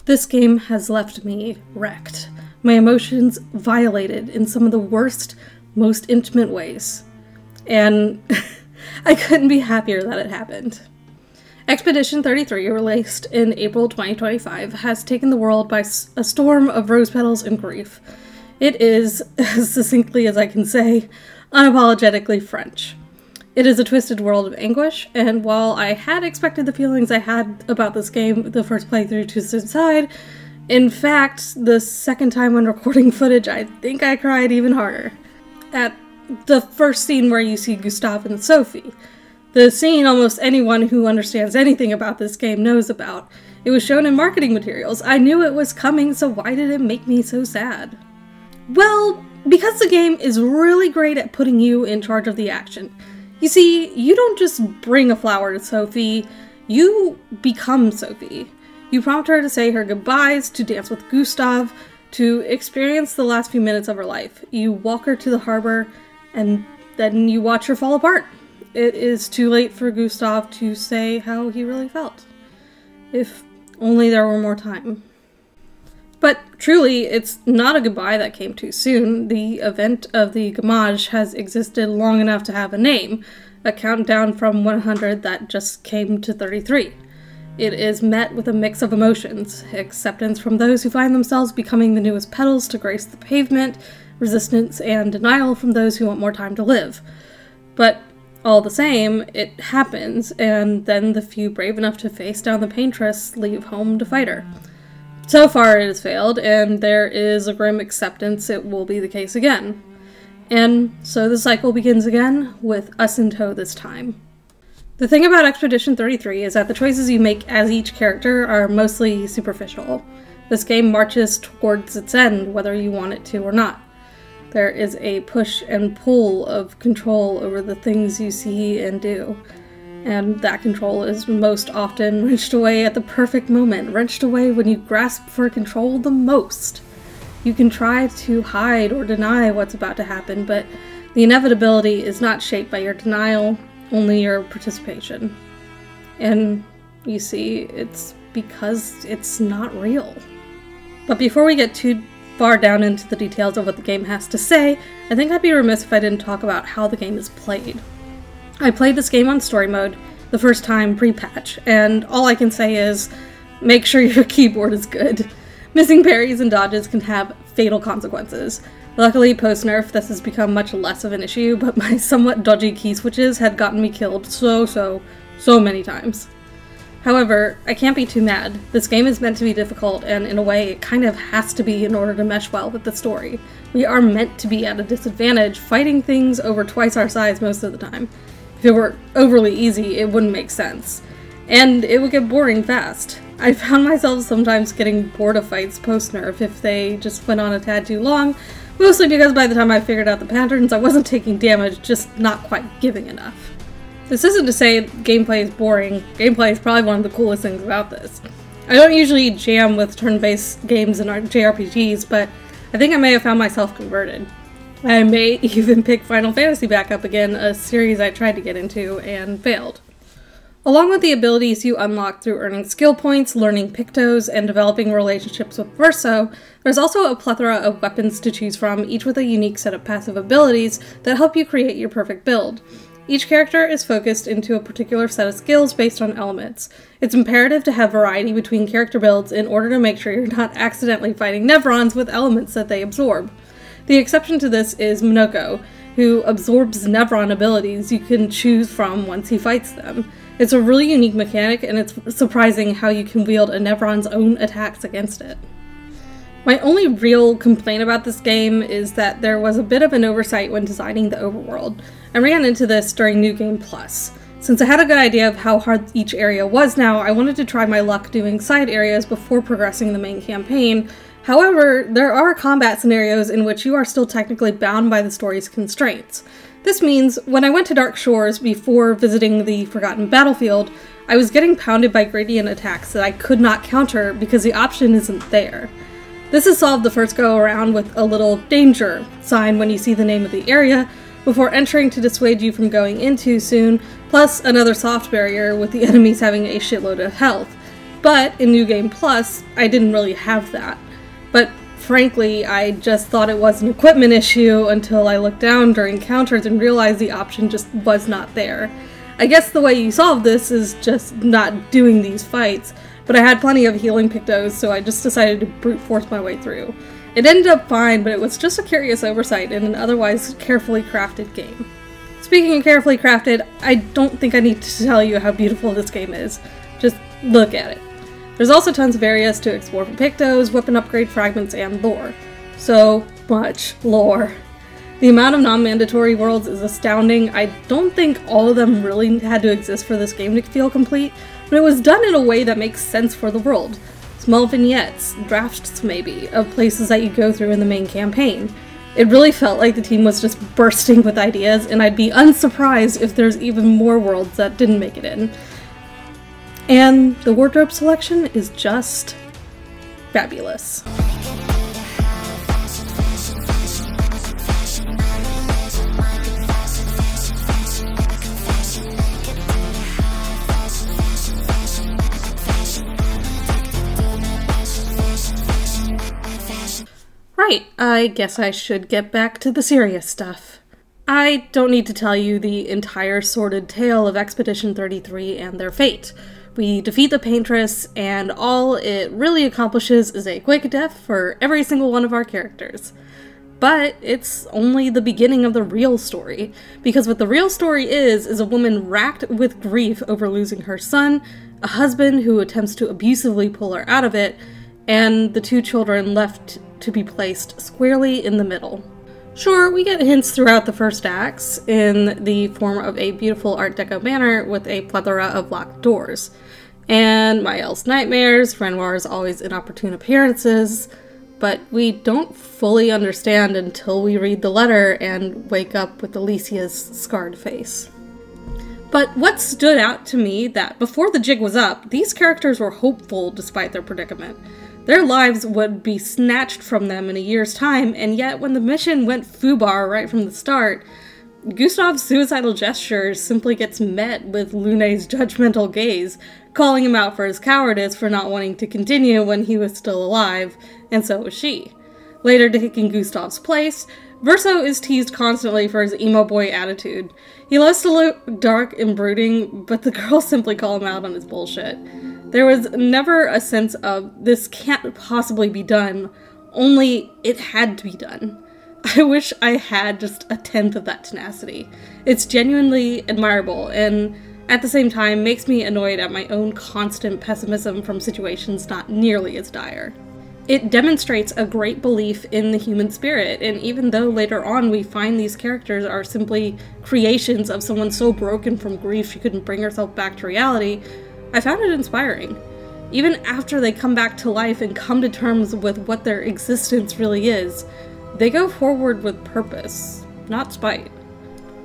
This game has left me wrecked. My emotions violated in some of the worst, most intimate ways. And I couldn't be happier that it happened. Expedition 33, released in April 2025, has taken the world by a storm of rose petals and grief. It is, as succinctly as I can say, unapologetically French. It is a twisted world of anguish, and while I had expected the feelings I had about this game the first playthrough to subside, in fact, the second time when recording footage, I think I cried even harder. At the first scene where you see Gustave and Sophie. The scene almost anyone who understands anything about this game knows about. It was shown in marketing materials. I knew it was coming, so why did it make me so sad? Well, because the game is really great at putting you in charge of the action. You see, you don't just bring a flower to Sophie, you become Sophie. You prompt her to say her goodbyes, to dance with Gustave, to experience the last few minutes of her life. You walk her to the harbor, and then you watch her fall apart. It is too late for Gustave to say how he really felt. If only there were more time. But truly, it's not a goodbye that came too soon. The event of the gamage has existed long enough to have a name, a countdown from 100 that just came to 33. It is met with a mix of emotions, acceptance from those who find themselves becoming the newest petals to grace the pavement, resistance and denial from those who want more time to live. But all the same, it happens, and then the few brave enough to face down the paintress leave home to fight her. So far it has failed, and there is a grim acceptance it will be the case again. And so the cycle begins again, with us in tow this time. The thing about Expedition 33 is that the choices you make as each character are mostly superficial. This game marches towards its end, whether you want it to or not. There is a push and pull of control over the things you see and do. And that control is most often wrenched away at the perfect moment, wrenched away when you grasp for control the most. You can try to hide or deny what's about to happen, but the inevitability is not shaped by your denial, only your participation. And you see, it's because it's not real. But before we get too far down into the details of what the game has to say, I think I'd be remiss if I didn't talk about how the game is played. I played this game on story mode the first time pre-patch, and all I can say is, make sure your keyboard is good. Missing parries and dodges can have fatal consequences. Luckily, post-nerf, this has become much less of an issue, but my somewhat dodgy key switches had gotten me killed so many times. However, I can't be too mad. This game is meant to be difficult, and in a way, it kind of has to be in order to mesh well with the story. We are meant to be at a disadvantage, fighting things over twice our size most of the time. If it were overly easy, it wouldn't make sense. And it would get boring fast. I found myself sometimes getting bored of fights post-nerf if they just went on a tad too long, mostly because by the time I figured out the patterns, I wasn't taking damage, just not quite giving enough. This isn't to say gameplay is boring. Gameplay is probably one of the coolest things about this. I don't usually jam with turn-based games and JRPGs, but I think I may have found myself converted. I may even pick Final Fantasy back up again, a series I tried to get into and failed. Along with the abilities you unlock through earning skill points, learning Pictos, and developing relationships with Verso, there's also a plethora of weapons to choose from, each with a unique set of passive abilities that help you create your perfect build. Each character is focused into a particular set of skills based on elements. It's imperative to have variety between character builds in order to make sure you're not accidentally fighting Nevrons with elements that they absorb. The exception to this is Minoko, who absorbs Nevron abilities you can choose from once he fights them. It's a really unique mechanic, and it's surprising how you can wield a Nevron's own attacks against it. My only real complaint about this game is that there was a bit of an oversight when designing the overworld. I ran into this during New Game Plus. Since I had a good idea of how hard each area was now, I wanted to try my luck doing side areas before progressing the main campaign. However, there are combat scenarios in which you are still technically bound by the story's constraints. This means, when I went to Dark Shores before visiting the Forgotten Battlefield, I was getting pounded by gradient attacks that I could not counter because the option isn't there. This is solved the first go around with a little danger sign when you see the name of the area, before entering to dissuade you from going in too soon, plus another soft barrier with the enemies having a shitload of health. But in New Game Plus, I didn't really have that. But frankly, I just thought it was an equipment issue until I looked down during encounters and realized the option just was not there. I guess the way you solve this is just not doing these fights, but I had plenty of healing Pictos, so I just decided to brute force my way through. It ended up fine, but it was just a curious oversight in an otherwise carefully crafted game. Speaking of carefully crafted, I don't think I need to tell you how beautiful this game is. Just look at it. There's also tons of areas to explore for Pictos, weapon upgrade fragments, and lore. So much lore. The amount of non-mandatory worlds is astounding. I don't think all of them really had to exist for this game to feel complete, but it was done in a way that makes sense for the world. Small vignettes, drafts maybe, of places that you go through in the main campaign. It really felt like the team was just bursting with ideas, and I'd be unsurprised if there's even more worlds that didn't make it in. And the wardrobe selection is just fabulous. Right, I guess I should get back to the serious stuff. I don't need to tell you the entire sordid tale of Expedition 33 and their fate. We defeat the Paintress, and all it really accomplishes is a quick death for every single one of our characters. But it's only the beginning of the real story, because what the real story is a woman racked with grief over losing her son, a husband who attempts to abusively pull her out of it, and the two children left to be placed squarely in the middle. Sure, we get hints throughout the first acts in the form of a beautiful Art Deco manor with a plethora of locked doors. And Mael's nightmares, Renoir's always inopportune appearances, but we don't fully understand until we read the letter and wake up with Alicia's scarred face. But what stood out to me that before the jig was up, these characters were hopeful despite their predicament. Their lives would be snatched from them in a year's time, and yet when the mission went foobar right from the start, Gustav's suicidal gesture simply gets met with Lune's judgmental gaze, calling him out for his cowardice for not wanting to continue when he was still alive, and so was she. Later taking Gustav's place, Verso is teased constantly for his emo boy attitude. He loves to look dark and brooding, but the girls simply call him out on his bullshit. There was never a sense of, this can't possibly be done, only it had to be done. I wish I had just a tenth of that tenacity. It's genuinely admirable, and at the same time makes me annoyed at my own constant pessimism from situations not nearly as dire. It demonstrates a great belief in the human spirit, and even though later on we find these characters are simply creations of someone so broken from grief she couldn't bring herself back to reality, I found it inspiring. Even after they come back to life and come to terms with what their existence really is, they go forward with purpose, not spite.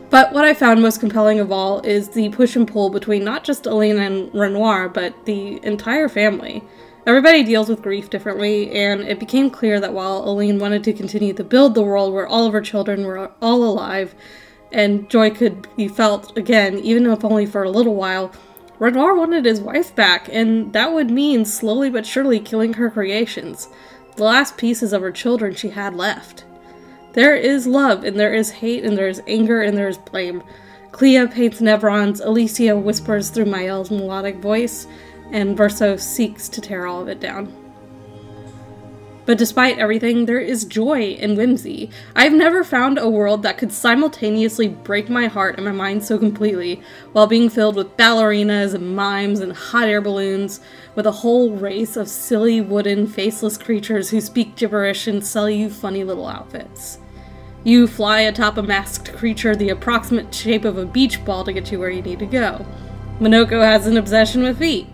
But what I found most compelling of all is the push and pull between not just Arlene and Renoir, but the entire family. Everybody deals with grief differently, and it became clear that while Arlene wanted to continue to build the world where all of her children were all alive, and joy could be felt again, even if only for a little while, Renoir wanted his wife back, and that would mean slowly but surely killing her creations, the last pieces of her children she had left. There is love, and there is hate, and there is anger, and there is blame. Clea paints Nevron's, Alicia whispers through Mael's melodic voice, and Verso seeks to tear all of it down. But despite everything, there is joy and whimsy. I've never found a world that could simultaneously break my heart and my mind so completely, while being filled with ballerinas and mimes and hot air balloons, with a whole race of silly, wooden, faceless creatures who speak gibberish and sell you funny little outfits. You fly atop a masked creature the approximate shape of a beach ball to get you where you need to go. Monoko has an obsession with feet.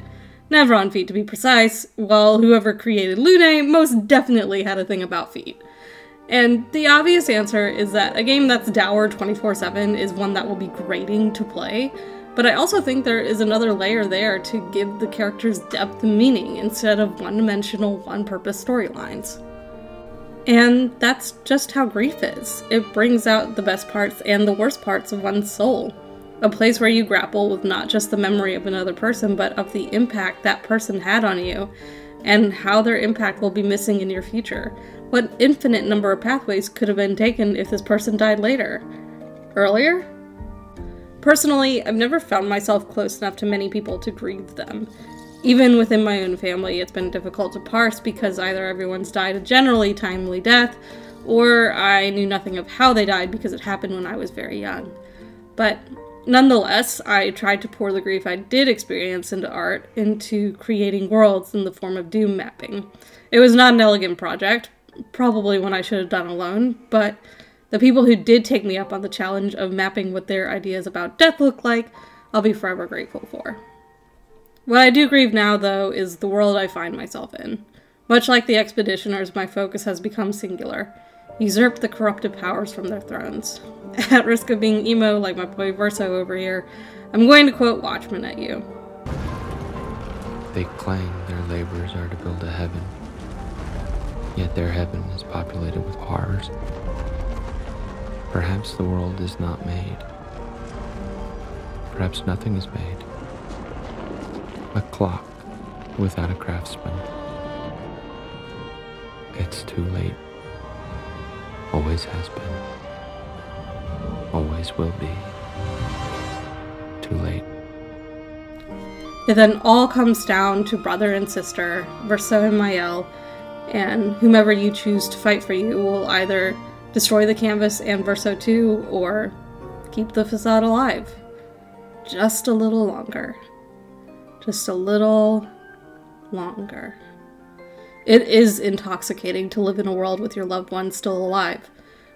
Nevron feet to be precise, while whoever created Lune most definitely had a thing about feet. And the obvious answer is that a game that's dour 24/7 is one that will be grating to play, but I also think there is another layer there to give the characters depth and meaning instead of one-dimensional, one-purpose storylines. And that's just how grief is. It brings out the best parts and the worst parts of one's soul. A place where you grapple with not just the memory of another person, but of the impact that person had on you, and how their impact will be missing in your future. What infinite number of pathways could have been taken if this person died later? Earlier? Personally, I've never found myself close enough to many people to grieve them. Even within my own family, it's been difficult to parse because either everyone's died a generally timely death, or I knew nothing of how they died because it happened when I was very young. But nonetheless, I tried to pour the grief I did experience into art, into creating worlds in the form of doom mapping. It was not an elegant project, probably one I should have done alone, but the people who did take me up on the challenge of mapping what their ideas about death look like, I'll be forever grateful for. What I do grieve now, though, is the world I find myself in. Much like the expeditioners, my focus has become singular. Usurp the corrupted powers from their thrones. At risk of being emo like my boy Verso over here, I'm going to quote Watchmen at you. They claim their labors are to build a heaven, yet their heaven is populated with horrors. Perhaps the world is not made. Perhaps nothing is made. A clock without a craftsman. It's too late. Always has been. Always will be. Too late. It then all comes down to brother and sister, Verso and Mael, and whomever you choose to fight for you will either destroy the canvas and Verso too, or keep the facade alive. Just a little longer. Just a little longer. It is intoxicating to live in a world with your loved ones still alive.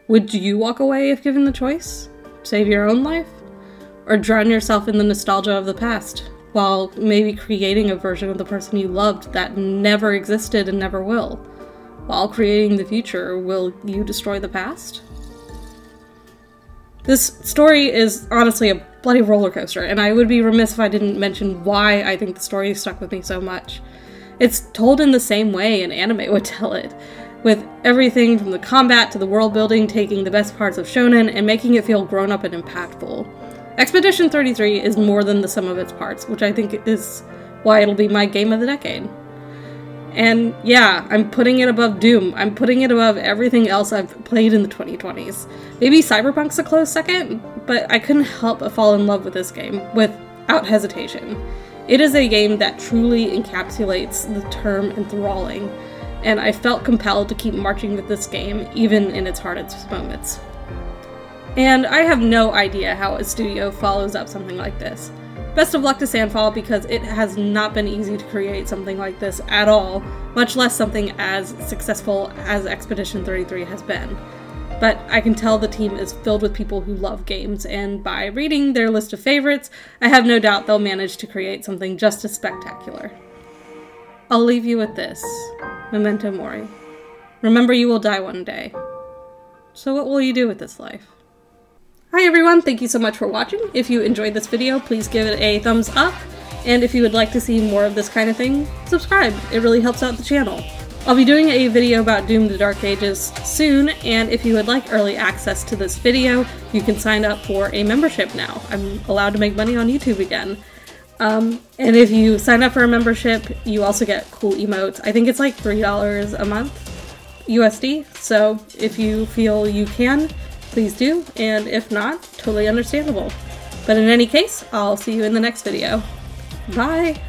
Would you walk away if given the choice? Save your own life? Or drown yourself in the nostalgia of the past, while maybe creating a version of the person you loved that never existed and never will? While creating the future, will you destroy the past? This story is honestly a bloody roller coaster, and I would be remiss if I didn't mention why I think the story stuck with me so much. It's told in the same way an anime would tell it, with everything from the combat to the world building taking the best parts of shonen and making it feel grown up and impactful. Expedition 33 is more than the sum of its parts, which I think is why it'll be my game of the decade. And yeah, I'm putting it above Doom. I'm putting it above everything else I've played in the 2020s. Maybe Cyberpunk's a close second, but I couldn't help but fall in love with this game, without hesitation. It is a game that truly encapsulates the term enthralling, and I felt compelled to keep marching with this game, even in its hardest moments. And I have no idea how a studio follows up something like this. Best of luck to Sandfall, because it has not been easy to create something like this at all, much less something as successful as Expedition 33 has been. But I can tell the team is filled with people who love games, and by reading their list of favorites, I have no doubt they'll manage to create something just as spectacular. I'll leave you with this. Memento mori. Remember you will die one day. So what will you do with this life? Hi everyone, thank you so much for watching. If you enjoyed this video, please give it a thumbs up, and if you would like to see more of this kind of thing, subscribe. It really helps out the channel. I'll be doing a video about Doom the Dark Ages soon, and if you would like early access to this video, you can sign up for a membership now. I'm allowed to make money on YouTube again. And if you sign up for a membership, you also get cool emotes. I think it's like $3 a month USD, so if you feel you can, please do, and if not, totally understandable. But in any case, I'll see you in the next video. Bye!